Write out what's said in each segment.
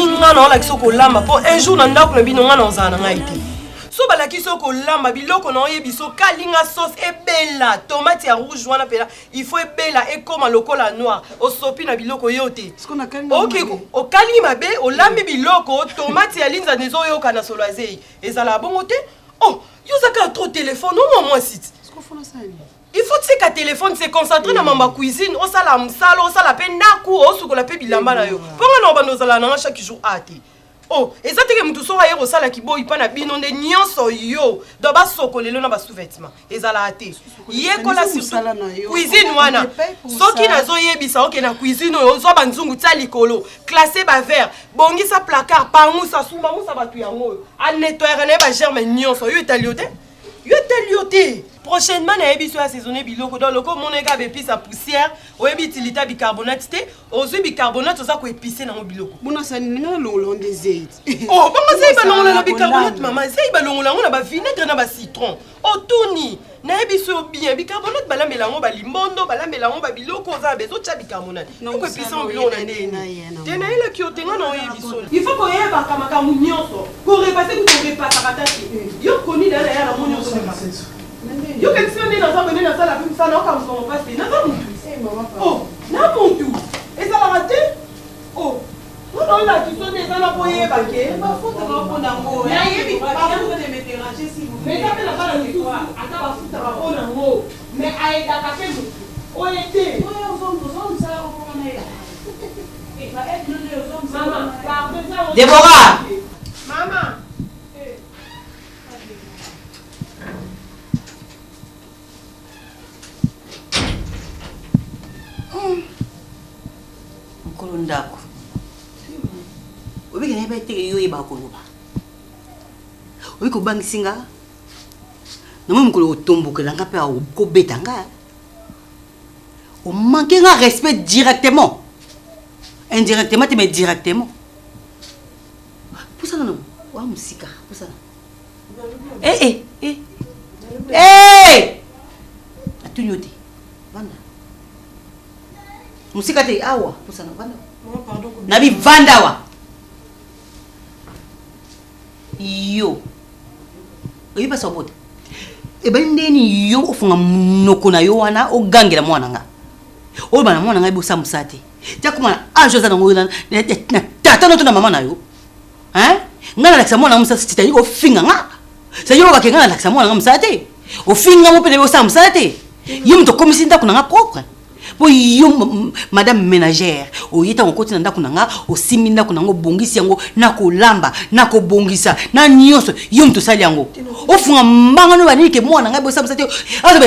ninga na la kisoko lamba po un jour na ndako na bino nga na ozana nga ite so bala kisoko lamba biloko na oyebiso kalinga sauce ebela tomate ya rouge wana pela il faut ebela et comme lokola noir osopi na biloko yote OK o kalingi mabe o lambi biloko tomate ya linza nezo yoka na solazei ezala bongo te oh yozaka trop téléphone au moins site il faut que ce téléphone se concentre dans ma cuisine o sala msalo o sala pe naku o sukola pe bilamba na yo ponga na bando sala na chaque jour ate oh ezateke mutu so aye ko sala kiboyi pa na bino nde nyonso yo do ba sokolelo na ba sous-vêtements ezala ate yekola surtout cuisine wana soki nazo yebisa OK na cuisine oyo zo banzungu tsa likolo classer ba verre bongisa placard pangusa suma musa batu yango a nettoyer na ba germe nyonso yo etaliote prochainement na yebi so assaisonner biloko dans loko mon ega be pisa poussière o yebi utilité bicarbonate te ozu bicarbonate oza ko épicer na biloko bona sa ninga longola des oh bongo sei ba longola na bicarbonate mama sei ba longola na ba vinaigre na ba citron o tuni na yebi so bien bicarbonate ba lambela ngo ba limbondo ba lambela ngo ba biloko oza bezo tcha bicarbonate ko épicer ngo biloko na ndeni tena ile ki otenga na yebi so il faut ko yeba kamaka munyonso ko repasser ko repasser bataki yo koni dala ya na munyonso yo que tu es dans venir dans la film ça non comme on passe na pas mon oh na mon tout et ça va rater oh non là tu sonnes dans la poye baké ba faut te répondre ngo na yebi pas vous de me déranger si vous mais ça fait la pas le tout ata ba faut te répondre ngo mais aida ka fait oh été on ça on est là et va être nous maman Déborah maman mukolo ndako obike na bete yo yeba koloba obike obangisinga na mukolo otombokela nga pe ko betanga o manquer un respect directement indirectement mais directement pour ça non wa musika pour ça atunyote banda musika te awa pour ça non banda nabi vanda wa yo oyi pas sobota e ba ndeni yo ofunga noko na yo wana o gangela mwana nga o bana mwana nga ibusa musate tia kuma ajo za ngo na tata no to na mama na yo hein ngana lakisa mwana musate tita yo finga nga sa yo ba ke ngana lakisa mwana nga musate o finga mo pele o sa musate yo mto komisi ndako na nga propre bo yo madame ménagère o yita on continue ndako na nga o simi ndako na ngo bongisi yango na ko lamba na ko bongisa na nyonso yo mto sali yango o funga mbanga no banike mwana nga bo sa musate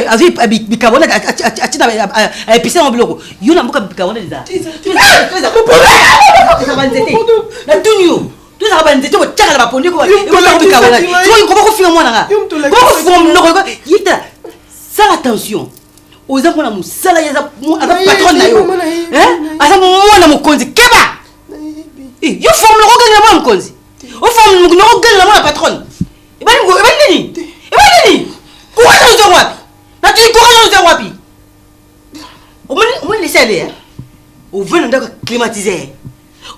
azi bicarbonate atina episa mo biloko yo na mboka bicarbonate za na tunyo tu ça va nzete ko tchaka la bapondi ko bicarbonate ko ko finga mwana nga ko funga mnoko yita ça attention aux enfants na musala ya patron na yo asa mwana mukonzi keba yo forme le regard na mukonzi o forme le regard na mwana patron ibani courage de wapi na tu courage de wapi on laisse aller on veut ndako climatiser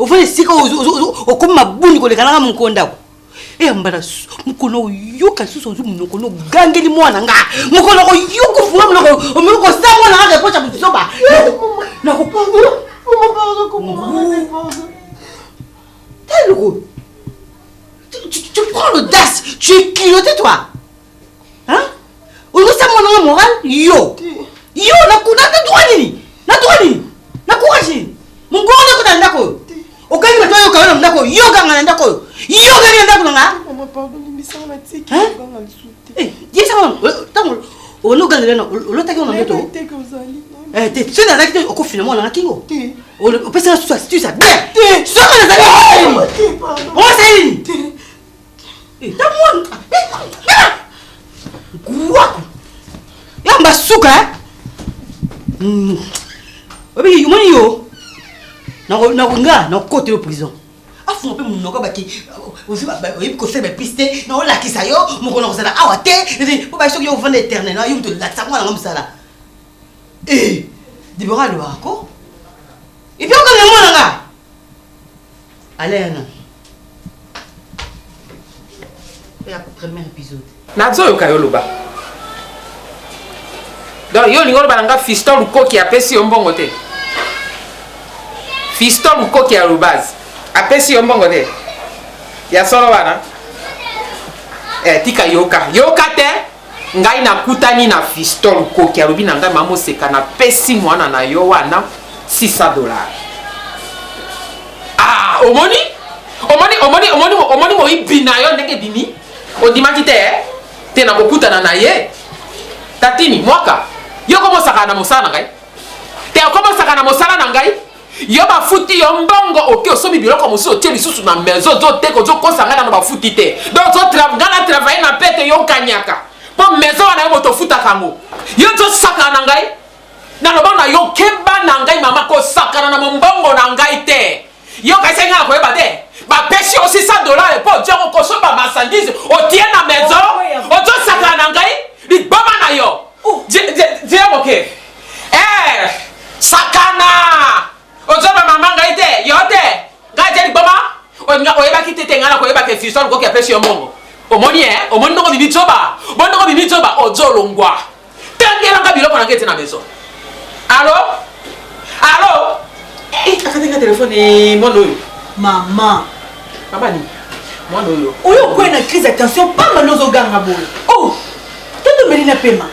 on veut sika o comme mabuni ko le kana mukonda ko mbana mukono yoka suso zu mukono gangeli mwana nga mukono ko yoko funga munoko o munoko sa mwana nga reprocha mutisoba na ko tu prends l'audace, tu es culotté toi. Hein? On nous a mon moral, yo na droit nini na courage mon gros na ndako okani bato yo kana ndako yo ganga ndako yo ganga ndako nga maman pardon mais ça on a tiki ganga lisuté dis ça tango ono ganga na olota ki ona ndoto te tu na dakite oko finalement na kingo o pesa na tu ça bien so na zali on c'est tamon guwako yamba suka obi yumoni yo na nga na côté de prison afu pe munoko baki ozi ba ko se be piste na ola kisa yo moko na kozala awate po ba soki yo vendre éternel na yo to la tsangwa na ngomsala Déborah le bako et puis on connaît moi nga Allez, Anna. C'est le premier épisode. Nazo yo kayo loba. Donc yo lingolo bananga fiston luko qui apesi yombongo te. Fiston luko qui a lobaz. Apesi yombongo te. Ya solo bana. Tika yoka. Yoka te. Ngai na kutani na fiston luko qui a lobi na ngai mamo seka na pesi mwana na yo wana $600. Ah, omoni mo ibina yo ndenge bini. Odimaki te na kokutana na ye. Tatini mwaka. Yo komo saka na mosala ngai. Te komo saka na mosala na ngai. Yo ba futi yo mbongo oke osomi biloko mosu otie lisusu na maison zo te ko zo kosanga na ba futi te. Donc zo travailler na pete yo kanyaka. Po maison na yo moto futa kango. Yo zo saka na ngai. Na loba na yo keba na ngai mama ko saka na mbongo na ngai te. Yo kasenga ko eba te. Ba pêche aussi $100 et pour dire qu'on consomme ma marchandise au tient la maison au dos sacré nangai li baba na yo dis ok sakana au dos maman ngai te yo te ngai li baba o eba ki te ngala ko eba ke fiston ko ki pêche yo mongo omoni ngo bibi toba o dos longwa tengela nga biloko na ngete na maison allo akatenga téléphone mono Maman. Maman ni. Moi no yo. Oyo ko na crise attention pas manozo ganga boy. Oh. Toto melina pema.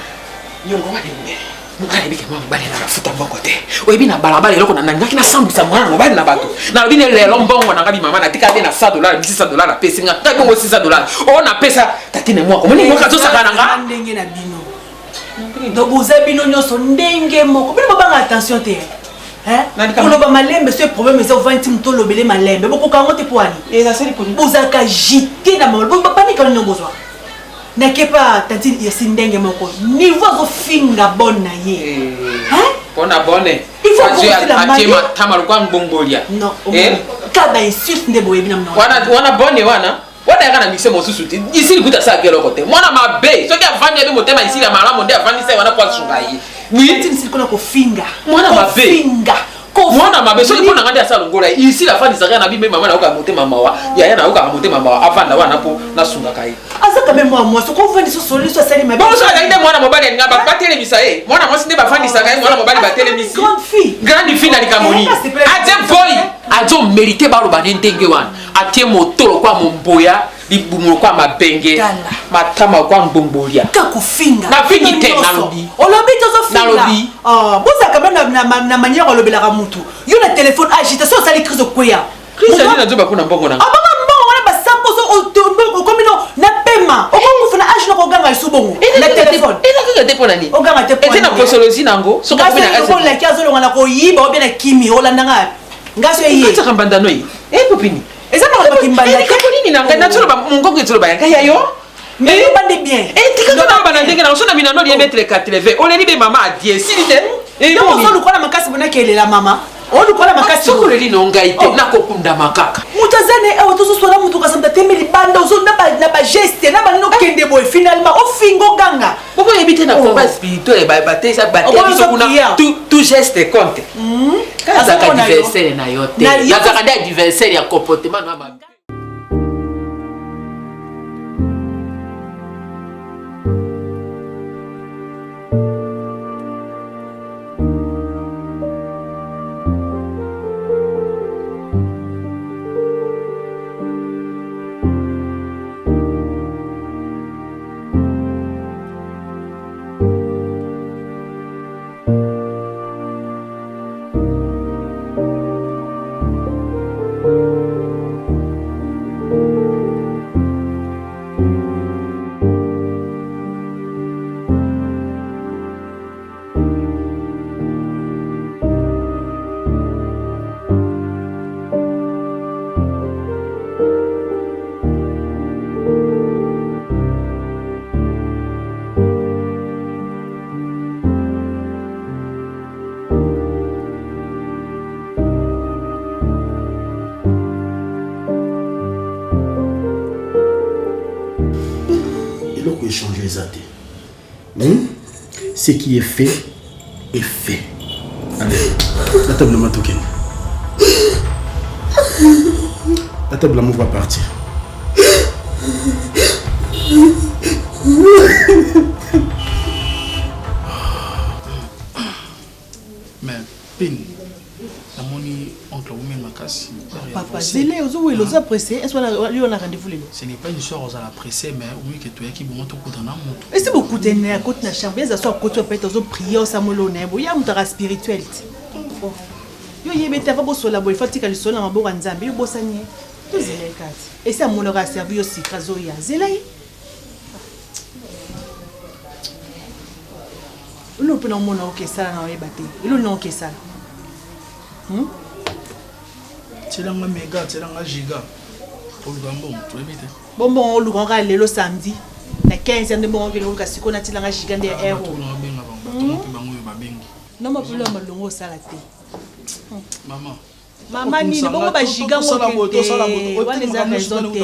Nyongo wa dembe. Mukale bike mwa mbali na futa mbongo te. Oyebi na balabala eloko na ngaki na sambisa mwana mbali na bato. Na lobi ne lelo mbongo na ngabi mama na tika be na $100, $600 na pesa nga. Ta bongo $600. O na pesa tatine mwako. Moni mwaka zo saka nga. Ndenge na bino. Donc vous avez bino nyoso ndenge moko. Bino banga attention te. Oloba malembe ce problème c'est au 20 to lobele malembe boko kango te poani et ça c'est pour bozaka jité na mol ba pani kana ngozwa na kepa tati ya sindenge moko niveau zo finga bonne ye bona bonne il faut que la matema tamaru kwa ngbongolia non ka ba insiste nde boyebi na mno wana bonne wana kana mixe mosusu te ici likuta sa kelo kote mwana mabe soki avandi abi motema ici la malamu nde avandi sa wana kwa sunga ye oui tini sikona ko finga mwana mabe finga mwana mabe soki pona ngandi asa longola ici la fandi saka na bi me mama na oka motema mawa ya na oka motema mawa avanda wana po na sunga kai asa quand même moi so ko vandi so soli so sali mabe bon so la ide mwana mobali ngaba batele misae mwana mwasi nde bafandi saka mwana mobali batele misi grande fille na likamoni ate boy ajo mériter balo banentenge wana atie motoro kwa momboya libumulo kwa mabenge matama kwa mbombolia kakufinga na fingi te na lobi olobi tozo finga na lobi boza quand même na manière olobela ka mutu yo na téléphone agite so sali crise kweya crise ali na joba kuna mbongo na abanga mbongo wana ba sampo so otombo komino na pema okongo funa age na koganga subongo na téléphone ina kaka te pona ni oganga te pona ete na posologie nango so ka fina ko la kiazo lo ngana ko yiba obi na kimi olanda nga ngaso ye kata kambanda noi popini eza na ba kimbanda ke nini nanga na tsolo ba mungongo tsolo ba yaka yayo mais bande bien tika na bana ndenge na sona mina no li mettre 80 oleli be mama adie silite yo so lukola makasi bona kelela mama olukola makasi sokoleli no ngai te na kokunda makaka mutazane ewa tozo sola mutu kasamta temeli banda ozo na ba geste na ba no kende boy finalement o fingo ganga boko yebite na combat spirituel ba batesa bateli so kuna tout geste compte kaza ka diversaire na yote na za ka diversaire ya comportement na ba échanger les athées. Ce qui est fait est fait. Allez, la table de Matoken. La table l'amour va partir. Mais, Pin, la monnaie, oncle, vous m'aimez ma casse. Papa, zélé, vous êtes pressé. Est-ce qu'on a rendez-vous? Ce n'est pas une histoire aux la pressée, mais au mieux que tu es qui vous montre au coup d'un amour. Et c'est beaucoup de nerfs à côté de la chambre. Ils sont à côté de prier au Samolone. Il y a une spiritualité. Il y a des fois sur la boîte, il faut que le sol en bois en Zambie, il y a des bosaniers. Tout zélé, Kat. Et ça, mon aura servi aussi, Krazoya. Zélé. Il peut non mon ok ça na ebate. Il non ok ça. C'est là nga méga, c'est là nga giga. Pour le gambon, tu es bête. Bon le grand le samedi. Na 15 ans de bon que le kasiko na tilanga giga de héros. Non ma pula malongo ça la té. Maman ni bon ba giga mo que wana za maison té.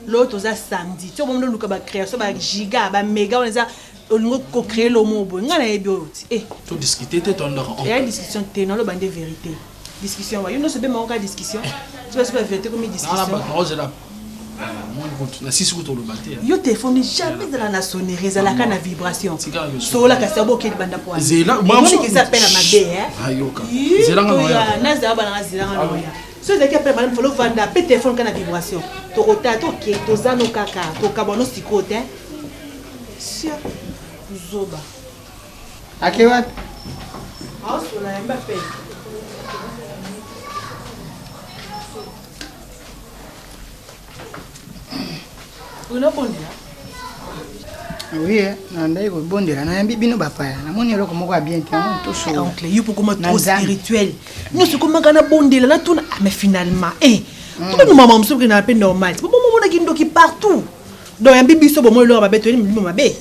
L'autre za samedi. Tu bon le luka ba création ba giga ba méga on za on ko créer le mot bon ngana ebio eh to discuter te ton ndako il y a une discussion te non le bande vérité discussion wa yo no se be ma ka discussion tu vas se faire vérité comme discussion ah bah rose là mon écoute na sisi ko to le bater yo téléphone jamais de la sonnerie za la kana vibration so la ka sabo ke banda po zela maman qui s'appelle ma bé ayoka zela nga na za ba na zela nga ya so de ke préparer faut le vendre pe téléphone kana vibration to rota to ke to zano kaka to kabono sikote sia Zoba. À quelle heure? Ah, sur la Mbappé. On a bon oui, nandai ko bondela na yambi bino bapaya. Na moni eloko moko ya bien tant to so. Oncle, you pour comment trop spirituel. Nous c'est comment kana bondela na tuna mais finalement tout nous maman me na peine normal. Bon maman na kindo ki partout. Donc yambi biso bon mo lo ba beto ni mo mabe.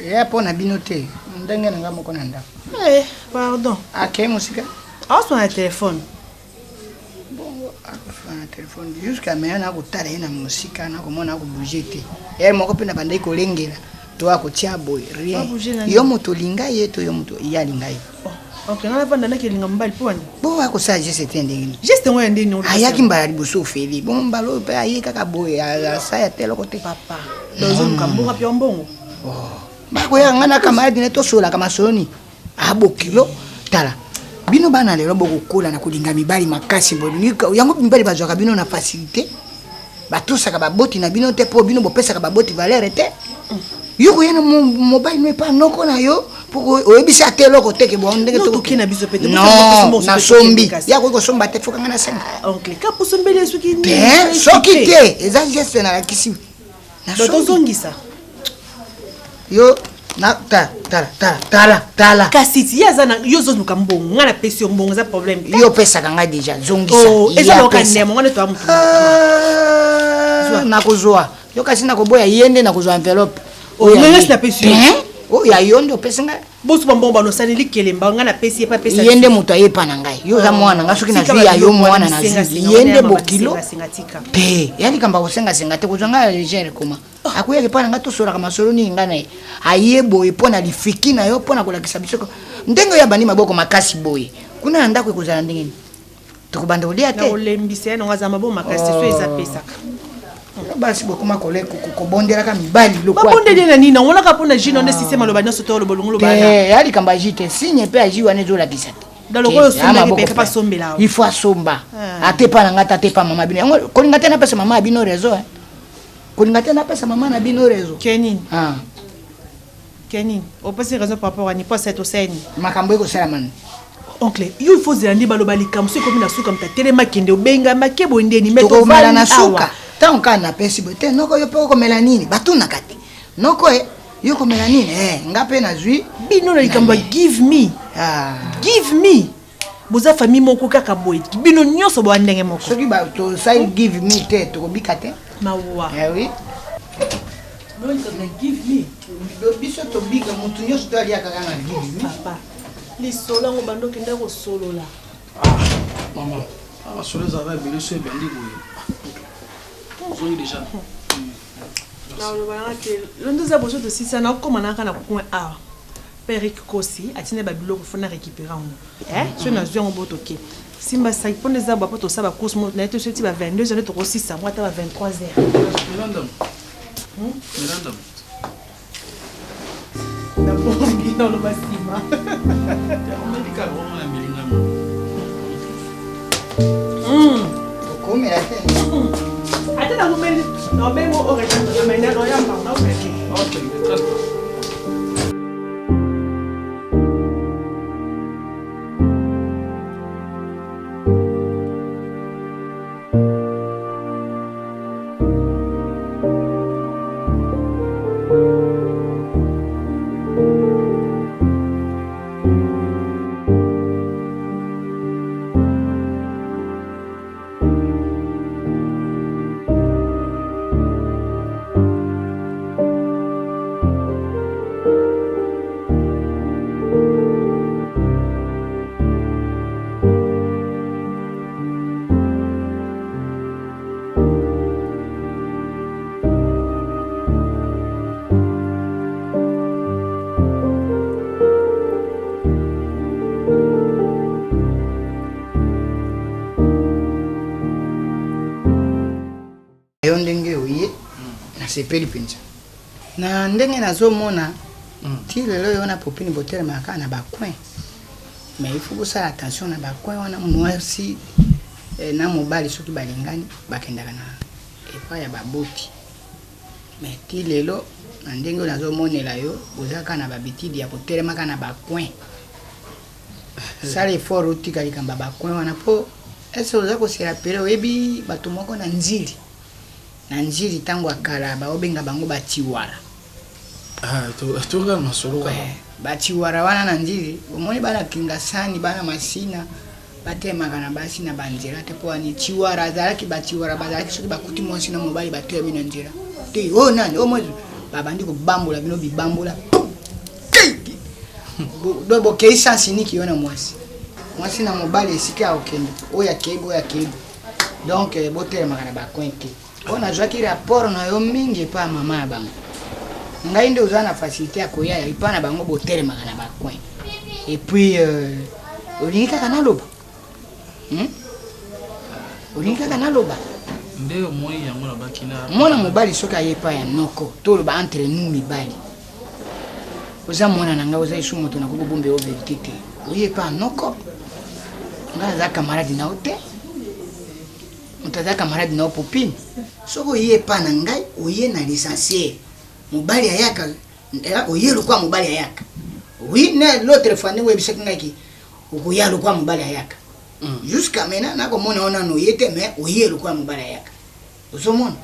Ya pona bino te. Ndenge na ngamo ko nanda. Pardon. Akay musika? Ah, sur un téléphone. Bon, un téléphone jusqu'à maintenant ko tala na musika na ko mona ko bouger te. Moko pe na bandai ko lengela. To akotia boy rien. Yo moto linga yeto yo moto ya linga ye. OK, na vanda na kelinga mbali poni. Bo ako sa geste ndenge. Geste ngo ndenge no. Ayaki mbala liboso feli. Bon mbalo pe ayeka ka boy ya sa ya telo kote papa. Dozo mkambuka pia mbongo. Bako ya ngana camarade ne to sola kama soni. Abokilo tala. Bino bana lelo boko kola na kulinga mibali makasi bonika. Yango mibali bazwaka bino na facilité. Batosaka baboti na bino te po bino bopesaka baboti valeur te. Yoko yana mobile me pa noko na yo pour oyebisa te loko te ke bo ndenge to kina biso pete na sombi yako ko somba te foka ngana senga oncle ka po sombele soki ni soki te eza geste na kisi na to zongisa yo na tala kasi ya zana yo zo nuka mbongo ngana pesi mbongo za problème yo pesa kanga déjà zongisa eza loka nemo ngana to amutu na kozwa yo kasi na koboya yende na kozwa enveloppe ngana sina pesi oh ya yondo pesa nga bosu bambomba no sani likelemba ngana pesi pa pesa yende mutu ayepa na ngai yo za mwana nga soki na zwi ya yo mwana na zwi yende bokilo pe yani kamba kosenga senga te kozwa nga légère koma akuya kepa na nga to sola kama solo ni ngana ayebo epona lifiki na yo pona kolakisa biso ndengo ya bani maboko makasi boye kuna na ndako ekozala ndenge ni tokobanda olia te na olembisa no ngazama bo makasi so eza pesaka basi bokoma koleko kobondela ka mibali lokwa babondele na nini ngona ka pona jino ne système lo bana soto lo bolongo lo bana yali kamba jite signe pe aji wana zo la bisate dans le rôle somba ke pe pas sombela il faut somba atepa na ngata atepa mama bino ko ngata na pesa mama bino rezo ko ngata na pesa mama na bino rezo kenin kenin o pesi raison par rapport à ni pas cette océane makambo eko sala man oncle il faut zandi baloba likamso ko mina suka mta telema kende obenga makebo ndeni meto ko mala na suka tanka na pesi bote noko yo poko melanini batuna kati noko yo ko melanini ngape na zui bino na likambo give me boza famille moko kaka boy bino nyonso bo ndenge moko soki ba to sai give me te to bika te mawa oui no give me do biso to bika mutu nyonso to ali akaka na give me papa li sola ngo bando kenda ko solo la maman solo za va bele so bendi boye zoyi déjà na lo bana ke londo za boso de sisa na ko manaka na ko a Peric Kosi atine babilo ko fona récupérer on so na zio ngo botoke Simba ça pone za ba poto ça ba course mo na to soti ba 22h ne to 6 moi ta 23h. Miranda. Miranda. Na bongi dans le basima. On dit que on a milinga. Come la tête. Ata na ngomeli na bengo oreka na mena no ya mama na meki. Ok, yo ndenge oye nasepeli mpenza na ndenge nazomona ti lelo yo na popini botelema kaka na bacoin mais il faut kosala attention na bacoin wana mwasi na mobali soki balingani bakendaka na epai ya baboti mais ti lelo na ndenge oyo nazomonela yo oza kaka na babitidi ya kotelema kaka na bacoin sala effort otika likambo ya bacoin wana mpo ese oza koserapele oyebi bato moko na nzili na nzili tango akala baobenga bango batiwara toka masolo batiwara wana na nzili omoni bana kinga sani bana masina batemaka na basi na banzela te po ani tiwara azalaki batiwara bazalaki soki bakuti mwasi na mobali batemi na nzela te o nani o mwezi babandi kobambola bino bibambola do bokei sansi niki yo na mwasi na mobali esika akokende oyo akeibo donc botelemaka na bacoin te on a joué qui rapport na yo mingi pa mama ya bango ngai nde oza na facilité ya koya ya ipa na bango botelemaka na bacoin et puis olingi kaka naloba olingi kaka naloba nde omoi yango na bakina mwana mobali soki aye pa ya noko toloba entre nous mibali oza mwana na ngai oza isu moto nakobobombe yo verité te oye pa noko ngai aza camarade na yo te moto aza camarade na yo popine soki oye pa na ngai oye na licencier mobali ayaka oye lokwa mobali ayaka oui ne l'autre fois ndenge oyebisaki ngai ki okoya lokwa mobali ayaka jusqu'à maintenant nakomona ona no oye te mais oye lokwa mobali ayaka ozomona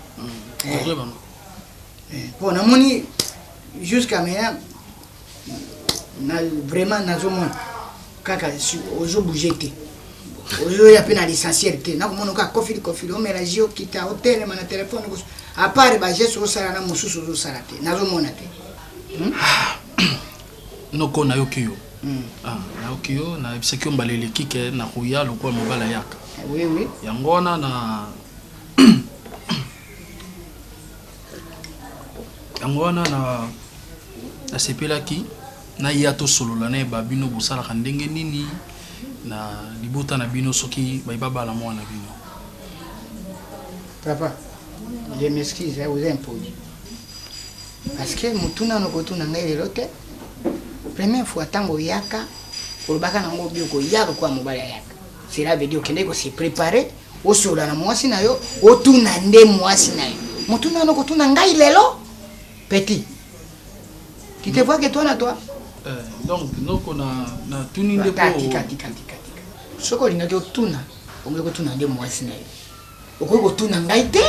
mpo namoni jusqu'à maintenant vraiment nazomona kaka ozobouge te ozoya mpe na licenciere te nakomona kaka kofili omela jio kita otelema na telefone apart bageste osala na mosusu ozosala te nazomona te noko nayoki yo nayoki yo nayebisaki yo mbala eleki ke nakoya lokola mobali ayaka oui yango wana na yango wana nasepelaki naya tosolola na yeba bino bosalaka ndenge nini na libota na bino soki bayibabala mwana bino. Papa, je m'excuse, vous impose. Parce que mutuna no kotuna ngai lelo te. Première fois tango yaka, kolobaka nango bioko yaka kwa mobali yaka. Cela veut dire que ndeko se préparer au sola na mwasi na yo, otuna nde mwasi na yo. Mutuna no kotuna ngai lelo. Petit. Tu te vois que toi na toi? Donc noko na tuni nde po. Tika. Soko linga ko tuna, onge ko tuna nde mwasi na yo. Okoko tuna ngai te,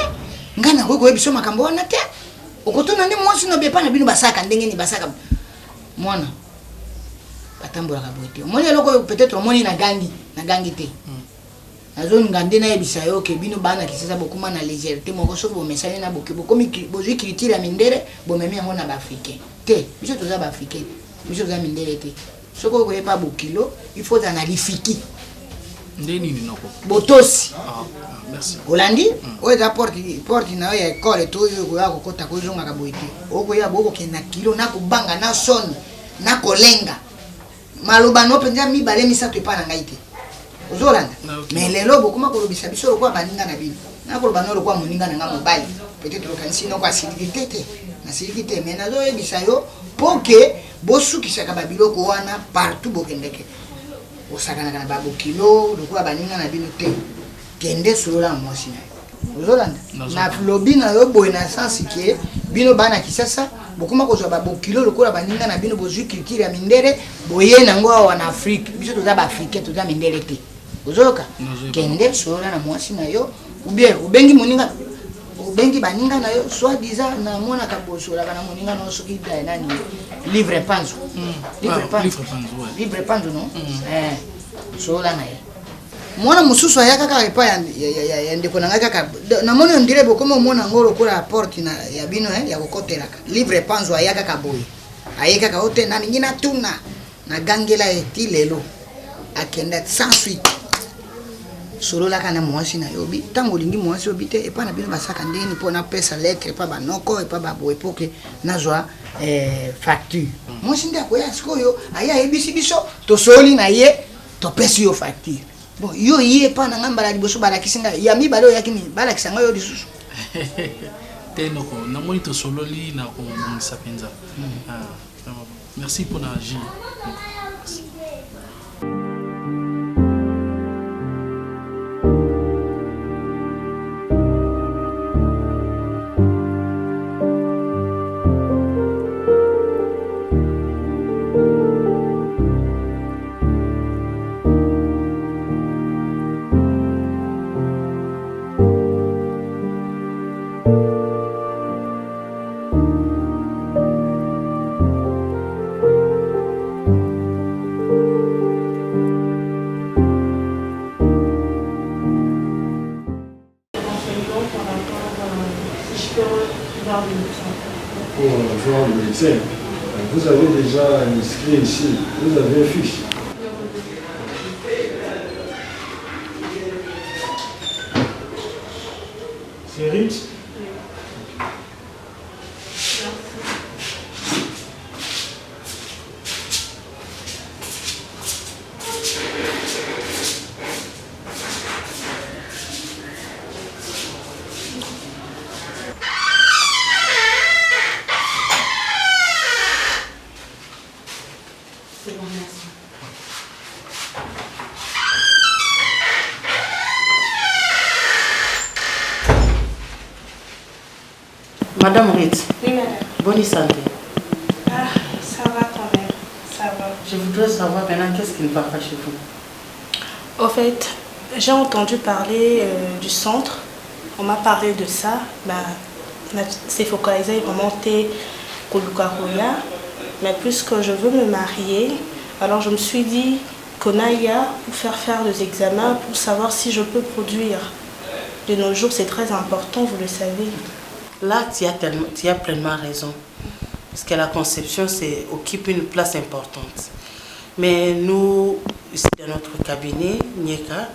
ngai na ko ebiso makambo wana te. Okotuna nde mwasi no bepa na bino basaka ndenge ni basaka. Mwana. Batambola ka boite. Omoni loko peut-être omoni na gangi te. Azoni ngande na ebisa yo ke bino bana kisasa bokuma na légèreté moko so bo message na boke bokomi bozwi culture ya mindere bo meme yango na ba africain. Te, biso toza ba africain. Biso toza mindere te. Soko ko yepa bokilo, il faut analyser. Ndeni ni noko. Botosi. Merci. Olandi, oza porte na ya école to yo ko ya kokota ko zonga ka boite. Oko ya boko kena kilo na kubanga na son na kolenga. Maloba no penza mi bale misato epa na ngai te. ozolanda mais lelo bokoma kolobisa biso lokwa baninga na bino nakoloba no lokwa moninga na nga mobali peut-être okanisi noko asiliki te nasiliki te mais nazoyebisa yo mpo ke bosukisaka babiloko wana partout bokendeke osakanaka na babokilo lokwa baninga na bino te kende solola na mwasi na yo ozolanda na lobi na yo boye na sansi ke bino bana kisasa bokoma kozwa babokilo lokola baninga na bino bozwi culture ya mindele boye nango awa na afrique biso toza baafricain toza mindele te ozoyoka kende solola na mwasi na yo ubie ubengi moninga ubengi baninga na yo soit disant na mwana kabosolaka na moninga na yo soki da nani livre panzo livre panzo no solola na ye mwana mosusu aya kaka epa ya ndeko na ngai kaka namoni ondire bokoma omona ngo lokola porte ya bino ya kokotelaka livre panzo aya kaka boye aye kaka ote nalingi natuna nagangela eti lelo akenda sans suite sololaka na mwasi na yo bi ntango olingi mwasi obi te epa na bino basaka ndeni mpo napesa lettre epa banoko epa baboye poke nazwa facture mwasi nde akoya sikoyo aye ayebisi biso tosoli na ye topesi yo facture bon yo ye pa na ngamba la liboso balakisi nga ya mibale oyo yakini balakisa nga yo lisusu te noko namoni tosololi na komongisa mpenza merci mpona agi. Vous avez déjà inscrit ici, vous avez un fiche. C'est riche. Madame Ritz. Oui, madame. Bonne santé. Ah, ça va quand même, ça va. Je voudrais savoir maintenant qu'est-ce qui ne va pas chez vous. Au fait, j'ai entendu parler du centre. On m'a parlé de ça. C'est focalisé vraiment Kolukaroya. Mais puisque je veux me marier, alors je me suis dit qu'on aille pour faire des examens pour savoir si je peux produire. De nos jours, c'est très important, vous le savez. Là, tu as pleinement raison. Parce que la conception occupe une place importante. Mais nous, ici dans notre cabinet, Nieka,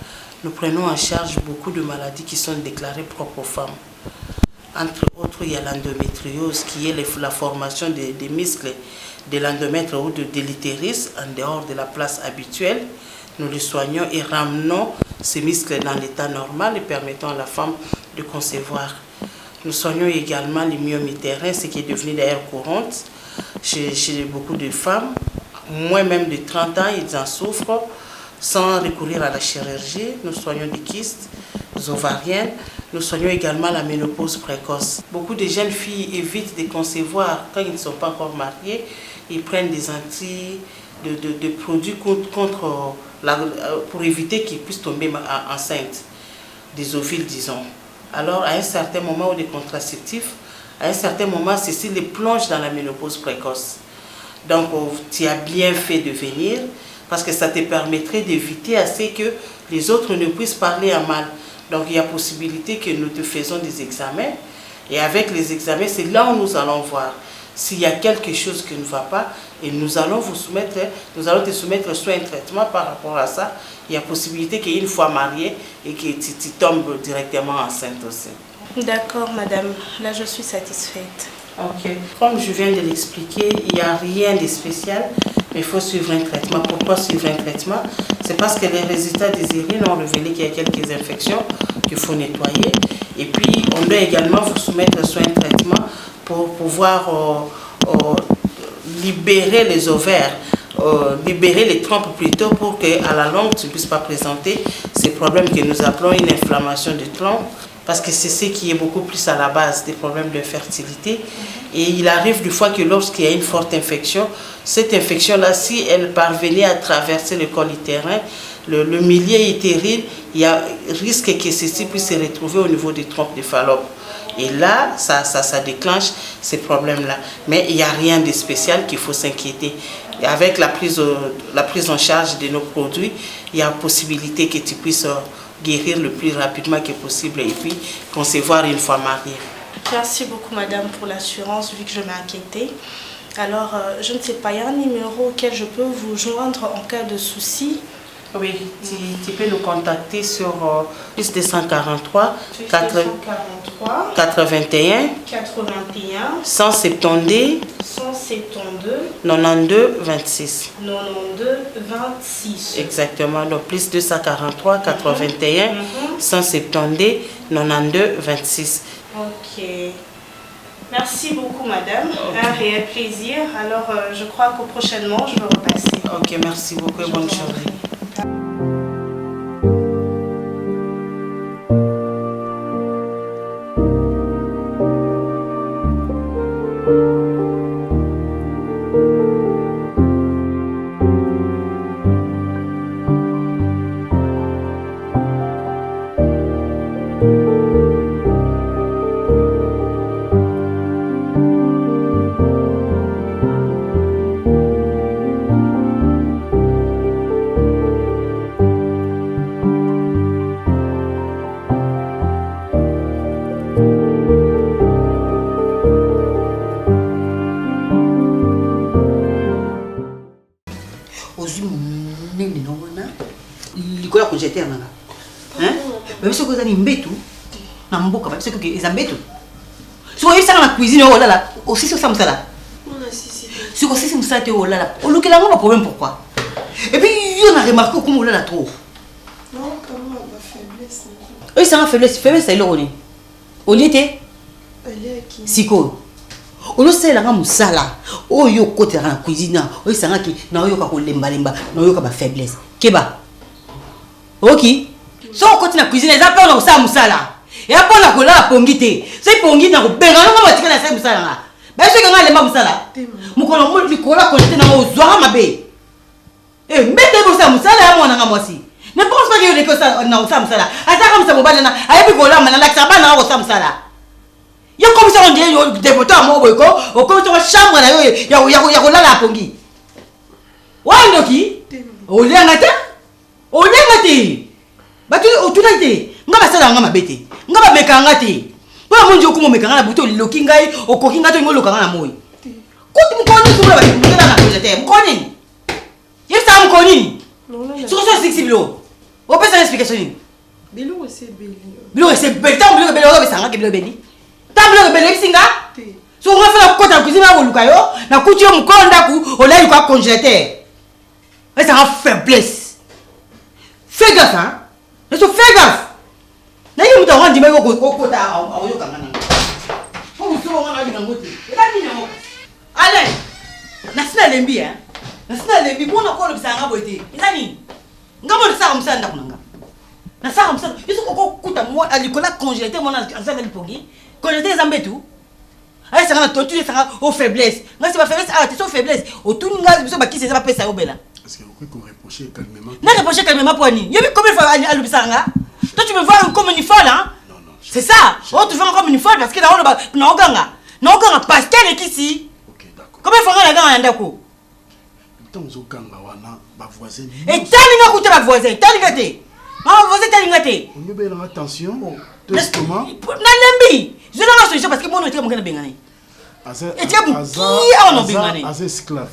nous prenons en charge beaucoup de maladies qui sont déclarées propres aux femmes. Entre autres, il y a l'endométriose qui est la formation des muscles de l'endomètre ou de l'utérus en dehors de la place habituelle. Nous les soignons et ramenons ces muscles dans l'état normal et permettons à la femme de concevoir. Nous soignons également les myomes utérin, ce qui est devenu d'ailleurs courante chez beaucoup de femmes. Moi-même de 30 ans, ils en souffrent sans recourir à la chirurgie. Nous soignons des kystes ovariennes. Nous soignons également la ménopause précoce. Beaucoup de jeunes filles évitent de concevoir quand ils ne sont pas encore mariés. Ils prennent des des produits pour éviter qu'ils puissent tomber enceintes, des ovules disons. Alors, à un certain moment, ou des contraceptifs, à un certain moment, ceci les plonge dans la ménopause précoce. Donc, tu as bien fait de venir parce que ça te permettrait d'éviter assez que les autres ne puissent parler en mal. Donc, il y a possibilité que nous te faisons des examens. Et avec les examens, c'est là où nous allons voir s'il y a quelque chose qui ne va pas. Et nous allons te soumettre soit un traitement par rapport à ça. Il y a possibilité qu'une fois mariée et que tu tombes directement enceinte aussi. D'accord, madame. Là, je suis satisfaite. Ok. Comme je viens de l'expliquer, il n'y a rien de spécial. Il faut suivre un traitement. Pourquoi suivre un traitement? C'est parce que les résultats désirés ont révélé qu'il y a quelques infections qu'il faut nettoyer. Et puis, on doit également vous soumettre sur un traitement pour pouvoir libérer les ovaires, libérer les trompes plutôt, pour qu'à la longue, tu ne puisses pas présenter ces problèmes que nous appelons une inflammation des trompes. Parce que c'est ce qui est beaucoup plus à la base des problèmes de fertilité. Et il arrive des fois que lorsqu'il y a une forte infection, cette infection-là, si elle parvenait à traverser le col utérin, le milieu utérine, il y a risque que ceci puisse se retrouver au niveau des trompes de Fallope. Et là, ça déclenche ces problèmes-là. Mais il n'y a rien de spécial qu'il faut s'inquiéter. Et avec la prise en charge de nos produits, il y a possibilité que tu puisses guérir le plus rapidement que possible et puis concevoir une fois mariée. Merci beaucoup madame pour l'assurance vu que je m'inquiétais. Alors je ne sais pas, il y a un numéro auquel je peux vous joindre en cas de souci? Oui, tu peux nous contacter sur plus 243 81 172 92 26. 92 26. Exactement, donc plus 243 81 172 92 26. Ok. Merci beaucoup madame, un réel plaisir. Alors je crois que prochainement je vais repasser. Ok, merci beaucoup et bonne journée. Parce que vous mbetu na mboka parce que les ambetu so ils sont dans la cuisine oh là là aussi ça me ça là si aussi ça me ça oh là là on a un problème pourquoi et puis on a remarqué comment on là trop non comment ma faiblesse eux c'est une faiblesse c'est l'on était siko on sait la musala oh yo côté dans la cuisine oh c'est qui na yo ka ko lemba lemba na yo ka ba faiblesse keba OK. So on continue à cuisiner, ça peut on ça musala. Et après on a collé la pongité. C'est pongi na ko benga na matika na ça musala. Ba so nga lemba musala. Mukono mo likola ko tena mo zwa mabe. Eh mbete bo ça musala ya mwana nga mwasi. Ne pense pas que yo leko ça na ça musala. Ata comme ça mobala na ayebi kola mana la ça ba na ko ça musala. Yo comme ça on dit yo débutant mo boyko, o comme ça chambre na yo ya ko la pongi. Wa ndoki? O lenga te? O lenga te? Batu otunate ngaba sala ngama bete ngaba mekanga te po munji okumo mekanga na buto liloki ngai okoki ngato ngolo kanga na moyi kuti mukoni sura ba ngela na projete mukoni yesa mukoni so so sexiblo o pesa explication bilo c'est beli tambulo beli o besanga ke bilo beli tambulo beli singa so on va faire kota kuzima ko lukayo na kuti yo mukonda ku olayi kwa congélateur esa a faiblesse fais gaffe hein. Mais tu fais gaffe. N'a pas de rendu mais au côté à au kangana. Pour so on a dit ngoti. Et là ni ngo. Allez. Nasina lembi hein. Nasina lembi pour na ko le bisanga boité. Izani. Ngamo le sa msanda kunanga. Na sa msanda. Isso ko kuta moi à l'école congélateur moi na ça le pongi. Congélateur zambetu. Ay ça na torture ça au faiblesse. Nga c'est pas faiblesse ah c'est faiblesse. Au tout nga biso ba qui c'est pas pesa au bela. Est-ce que vous pouvez reprocher calmement? Non, reprocher calmement pour Annie. Il y a combien de fois à l'Ubisanga? Toi, tu me vois comme une folle, hein? Non, non. C'est ça. Oh, tu vois comme une folle parce que dans le bas, non, ganga. Non, ganga, parce qu'elle est ici. Ok, d'accord. Combien de fois la ganga yandako? Tant que vous ganga wana, ma voisine. Et t'as coûté ma voisine, t'as lingaté. Ma voisine t'as lingaté. On y a attention. Tout comment? Nalembi. Je n'ai pas solution parce que mon était mon gars bengani. Et tu as qui a mon bengani? Az esclave.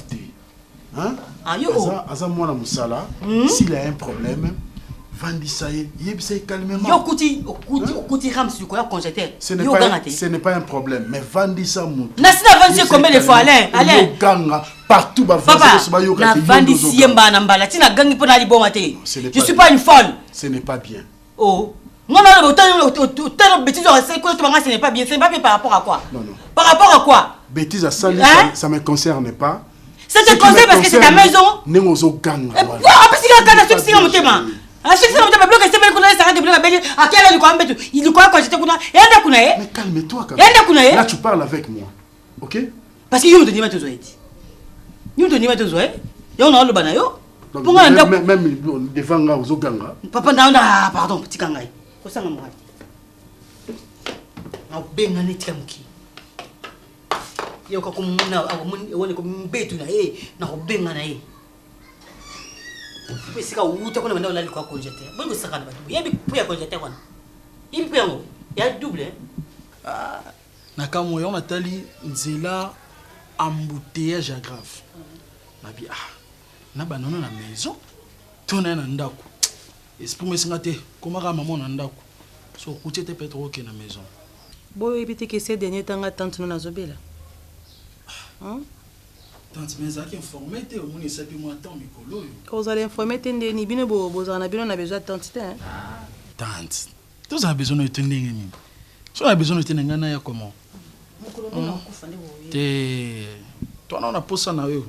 Hein? Ah yo. Aza mwana musala, s'il a un problème, Vandisa, yebisa calmement. Yo kuti ram sur quoi congélateur. Ce n'est pas un problème, mais Vandisa moutou. Nasina Vandisa combien de fois Alain? Ganga partout ba Papa, na Vandisa mbana mbala tina gangi pona li bon maté. Je suis pas une folle. Ce n'est pas bien. Oh. Non, autant bêtises, ce n'est pas bien. Ce n'est pas bien par rapport à quoi? Non. Par rapport à quoi? Bêtises à ça, ça ne me concerne pas. Ça te concerne parce que c'est ta maison. Non, on gagne. Ah, parce qu'il y a un cas de succès à mon thème. À chaque fois, je bloque, c'est bien qu'on a ça de bloquer. À quelle heure du quoi? Il dit quoi quand j'étais content? Mais calme-toi quand même. Là, tu parles avec moi. Ok? Parce qu'il y a un de niveau de zoé. Il y a un de niveau de zoé. Il y a un de banayo. Même devant là, aux Oganga. Papa, pardon, petit kangai. Qu'est-ce que moi? Na benga ne tiamuki. Yo ka kumuna wone ko mbetu na na benga na Pesi ka uta kona mandao lali kwa congélateur. Bongo sakana batu. Yebi puya congélateur wana. Yebi puya ngo. Ya double. Na kamo yo natali nzela embouteillage grave. Nabi na banana na maison. Tona na ndako. Esprit me singate comment ka maman na ndako. So kuti te peut-être OK na maison. Bo ebite que ces derniers temps tante na zobela. Tante mais ça qui informé te au monde ça puis moi tant mikolo yo. Quand vous allez informer tende ni bino bozana bino na besoin de tante hein. Tante. Tous a besoin de tende ngini. So a besoin de tende ngana ya comment? Mokolo na kufande wo. Te toi on a posa na yo.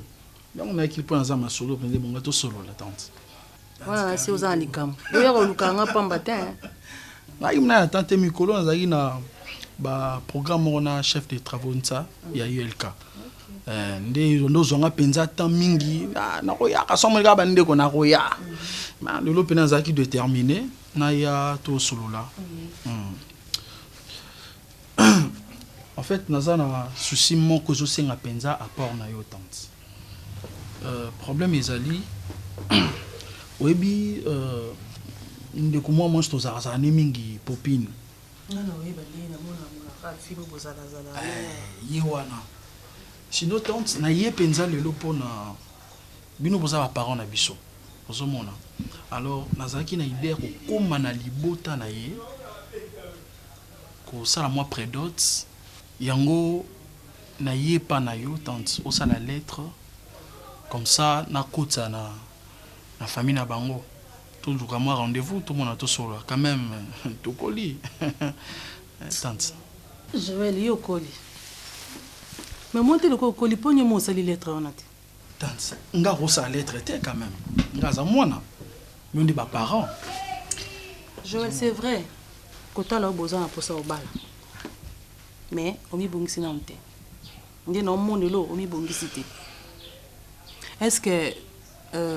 Donc na équipe na za masolo prendre bonga to solo la tante. Voilà, c'est aux anikam. Yo ya kolukanga pamba te. Na imna tante mikolo na zaki na ba programme on a chef de travaux nta ya ULK. Nde ndo zonga penza tant mingi na koya ka somo ga bande ko na koya. Ma lelo pena zaki déterminé na ya to solo là. En fait naza na souci mon ko zo senga penza apport na yo tante. Problème ezali webi ndeko moi mange to za mingi popine. Non, Yewana. Sinon tante na ye penza lelo pona bino boza ba parents na biso. Ozomona. Alors nazaki na idée ko koma na libota na ye ko sala moi prédote yango na ye pa na yo tante o sala lettre comme ça na kota na famille na bango. Tout le monde rendez-vous, tout le monde a tout solo. Quand même, tout colis. Tante. Je vais aller au colis. Mais moi, tu le colis, pour nous, c'est les lettres. Tante, on a reçu la lettre quand même. On a moi, mais on dit pas parents. Joël, c'est vrai. Quand tu as besoin de ça au bal. Mais on y bon si non te. On dit non mon lo, on y bon si te. Est-ce que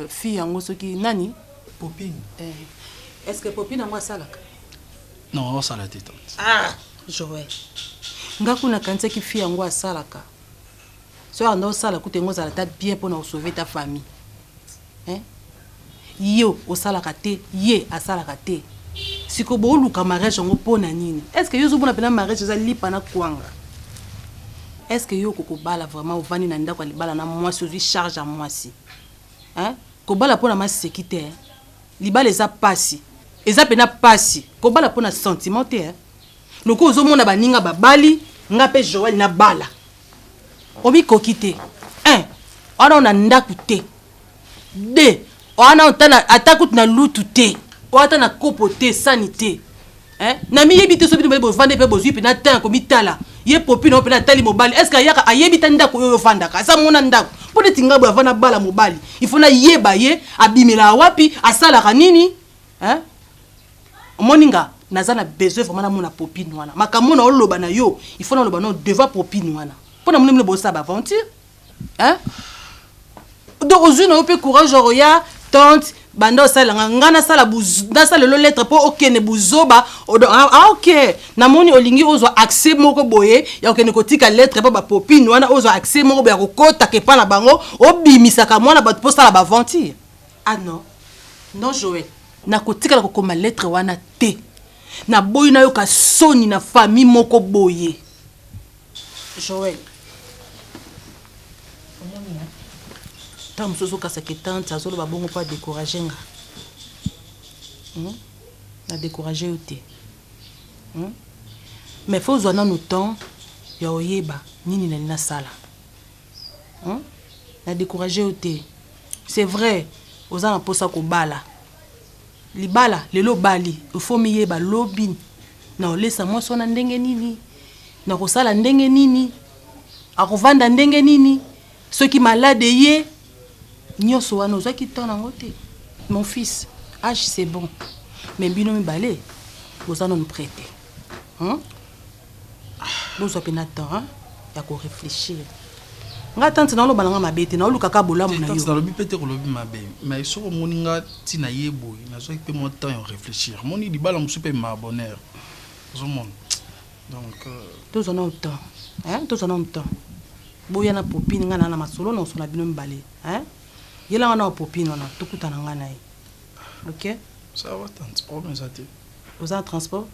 fille en gros qui nani? Popine. Est-ce que Popine a moi salak? Non, on salade tante. Ah, Joël. Ngakuna kanse qui fille en salaka. So ando sala kute ngo zala ta bien pour nous sauver ta famille. Hein? Yo o salaka te, ye a salaka te. Siko bo luka mariage ngo pona nini? Est-ce que yo zo bona pena mariage za lipa na kwanga? Est-ce que yo koko bala vraiment ovani na ndako libala na moi sur charge à moi si? Hein? Ko bala pona ma sécurité. Libala eza pasi. Eza pena pasi. Ko bala pona sentiment te. Loko zo mona baninga babali, nga pe Joël na bala. Obi kokite. 1. Ona na ndaku te. 2. Ona otana atakut na lutu te. Ona na kopo te sanité. Hein? Na mi yebite so bi bo vande pe bozui pe na tan ko mitala. Ye popi no pe na tali mobali. Est-ce que yaka ayebita ndako yo vanda ka? Sa mona ndako. Pode tinga bo vana bala mobali. Il faut na yeba ye abimela wapi asala kanini? Hein? Moninga nazana besoin vraiment na mona popine wana. Makamona oloba na yo, il faut na loba no devant popine wana. Pona mona bossa ba aventure. Hein? Donc aujourd'hui on peut courage roya tante bando sala ngana sala buz na sala le lettre po okene buzoba OK na moni olingi ozo accès moko boye ya okene kotika lettre pa ba popine wana ozo accès moko ba kokota ke pa na bango obimisaka mwana ba po sala ba aventure. Ah non. Non Joël, na kotika la kokoma lettre wana te. Na boy na yo ka soni na famille moko boye. Joël. Tam soso ka saketante azolo ba bongo pas décourager nga. na décourager yo te mais faut ozwa nano temps ya oyeba nini nali nasala na décourager yo te c'est vrai oza na mposa kobala libala lelo bali ifo miyeba lobi na olesa mwasi wana ndenge nini na kosala ndenge nini akovanda ndenge nini soki malade ye nyonso wana ozwaki temps nango te mon fils âge c'est bon mais bino mibale boza nano prêté bozwa pena temps ya koréfléchir nga tante naloba nanga mabe te naoluka kaka bolamu na yo tante nalobi mpe te kolobi mabe mais soko omoni nga ntina ye boye nazwaki mpe mo temps ya réfléchir moni libala mosusu mpe ma bonheur ozomona donc tozwa na temps boya na popine nga na masolo na osona bino mibale yela nga na popine wana tokutana nga na ye ok ça va tante problème ça te oza na transport